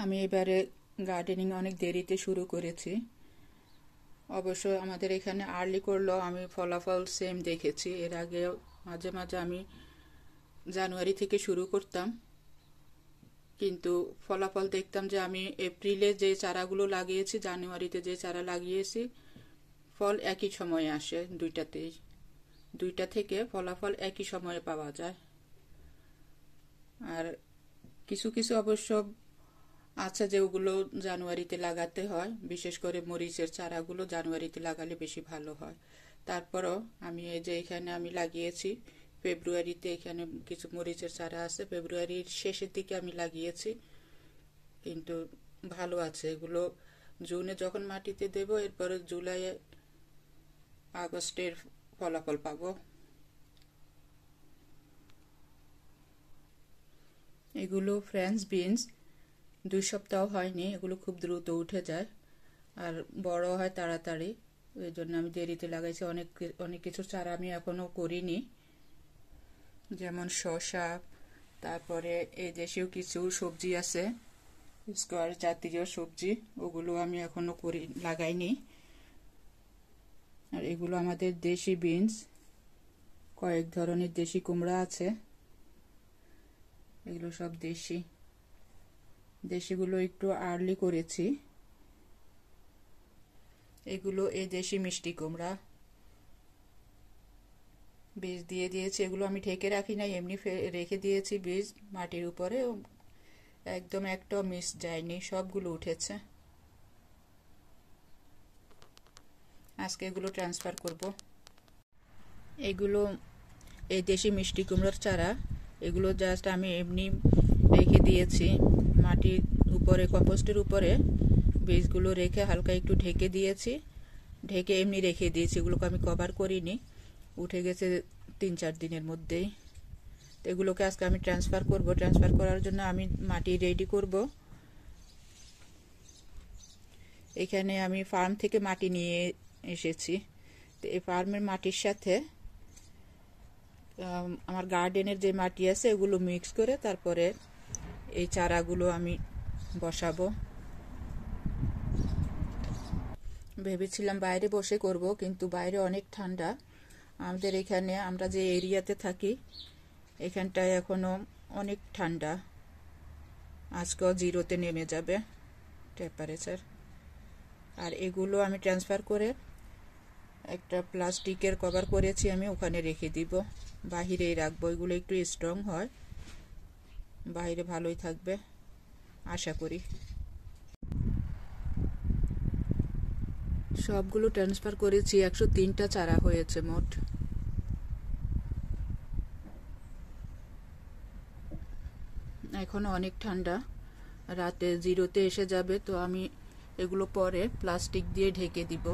আমি এবারে গার্ডেনিং অনেক দেরিতে শুরু করেছি। অবশ্য আমাদের এখানে আর্লি করলেও আমি ফলাফল সেম দেখেছি। এর আগে মাঝে মাঝে আমি জানুয়ারি থেকে শুরু করতাম, কিন্তু ফলাফল দেখতাম যে আমি এপ্রিলে যে চারাগুলো লাগিয়েছি, জানুয়ারিতে যে চারা লাগিয়েছি, ফল একই সময়ে আসে। দুইটা থেকে ফলাফল একই সময়ে পাওয়া যায়। আর কিছু কিছু অবশ্য আছে যে ওগুলো জানুয়ারিতে লাগাতে হয়, বিশেষ করে মরিচের চারাগুলো জানুয়ারিতে লাগালে বেশি ভালো হয়। তারপরও আমি এই যে এখানে আমি লাগিয়েছি ফেব্রুয়ারিতে, এখানে কিছু মরিচের চারা আছে, ফেব্রুয়ারির শেষের দিকে আমি লাগিয়েছি, কিন্তু ভালো আছে এগুলো। জুনে যখন মাটিতে দেব, এরপরে জুলাই আগস্টের ফলাফল পাবো। এগুলো ফ্রেঞ্চ বিনস, 2 সপ্তাহ হয়নি, এগুলো খুব দ্রুত উঠে যায় আর বড় হয় তাড়াতাড়ি। ওই জন্য আমি দেরিতে লাগাইছি। অনেক কিছু চারা আমি এখনো করিনি, যেমন শসা, তারপরে এই দেশেও কিছু সবজি আছে, স্কোয়াশ জাতীয় সবজি, ওগুলো আমি এখনো লাগাইনি। আর এগুলো আমাদের দেশি বিনস, কয়েক ধরনের দেশি কুমড়া আছে, এগুলো সব দেশিগুলো একটু আর্লি করেছি। এগুলো এই দেশি মিষ্টি কুমড়া, বীজ দিয়ে দিয়েছি। এগুলো আমি ঢেকে রাখি নাই, এমনি রেখে দিয়েছি বীজ মাটির উপরে, একদম একটাও মিস যায়নি, সবগুলো উঠেছে। আজকে এগুলো ট্রান্সফার করব। এগুলো এই দেশি মিষ্টি কুমড়োর চারা, এগুলো জাস্ট আমি এমনি রেখে দিয়েছি মাটির উপরে, কম্পোস্টের উপরে বীজগুলো রেখে হালকা একটু ঢেকে দিয়েছি, ঢেকে এমনি রেখে দিয়েছি। এগুলোকে আমি কভার করিনি, উঠে গেছে 3-4 দিনের মধ্যেই। তো এগুলোকে আজকে আমি ট্রান্সফার করব। ট্রান্সফার করার জন্য আমি মাটি রেডি করব। এখানে আমি ফার্ম থেকে মাটি নিয়ে এসেছি। তো এই ফার্মের মাটির সাথে আমার গার্ডেনের যে মাটি আছে এগুলো মিক্স করে তারপরে এই চারাগুলো আমি বসাবো। ভেবেছিলাম বাইরে বসে করব, কিন্তু বাইরে অনেক ঠান্ডা। আমাদের এখানে, আমরা যে এরিয়াতে থাকি, এখানটায় এখনো অনেক ঠান্ডা, আজকেও 0-তে নেমে যাবে টেম্পারেচার। আর এগুলো আমি ট্রান্সফার করে একটা প্লাস্টিকের কভার করেছি, আমি ওখানে রেখে দিব, বাহিরেই রাখবো। এগুলো একটু স্ট্রং হয়, বাইরে ভালোই থাকবে আশা করি। সবগুলো ট্রান্সফার করেছি, 103টা চারা হয়েছে মোট। এখনো অনেক ঠান্ডা, রাতে 0-তে এসে যাবে। তো আমি এগুলো পরে প্লাস্টিক দিয়ে ঢেকে দিব।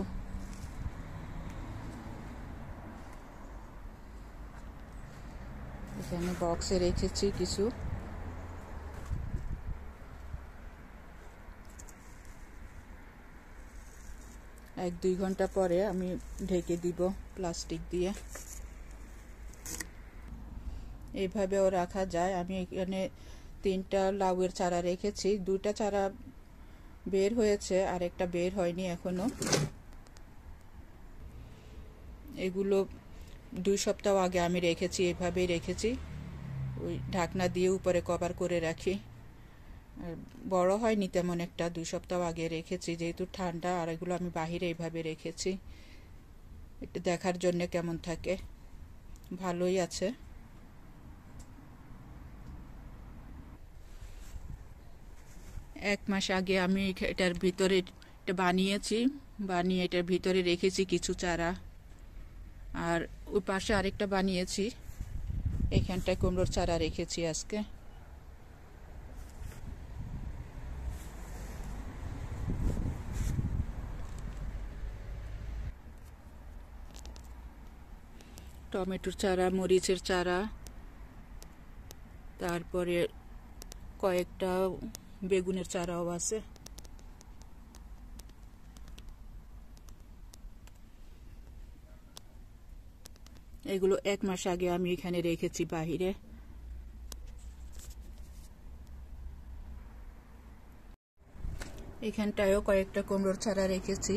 এখানে বক্সে রেখেছি কিছু। এক 2 ঘন্টা পরে আমি ঢেকে দিব প্লাস্টিক দিয়ে। এইভাবেও রাখা যায়। আমি এখানে 3টা লাউয়ের চারা রেখেছি, 2টা চারা বের হয়েছে আর একটা বের হয়নি এখনো। এগুলো 2 সপ্তাহ আগে আমি রেখেছি, এভাবেই রেখেছি, ওই ঢাকনা দিয়ে উপরে কভার করে রাখি। আর বড় হয়নি তেমন একটা, 2 সপ্তাহ আগে রেখেছি, যেহেতু ঠান্ডা। আর এগুলো আমি বাহিরে এইভাবে রেখেছি, একটু দেখার জন্য কেমন থাকে। ভালোই আছে। এক মাস আগে আমি এটার ভিতরে এটা বানিয়েছি, বানিয়ে এটার ভিতরে রেখেছি কিছু চারা। আর ওই পাশে আরেকটা বানিয়েছি, এখানটায় কুমড়োর চারা রেখেছি আজকে। টমেটোর চারা, মরিচের চারা, তারপরে কয়েকটা বেগুনের চারাও আছে। এগুলো 1 মাস আগে আমি এখানে রেখেছি বাহিরে। এখানটায়ও কয়েকটা কুমড়োর চারা রেখেছি।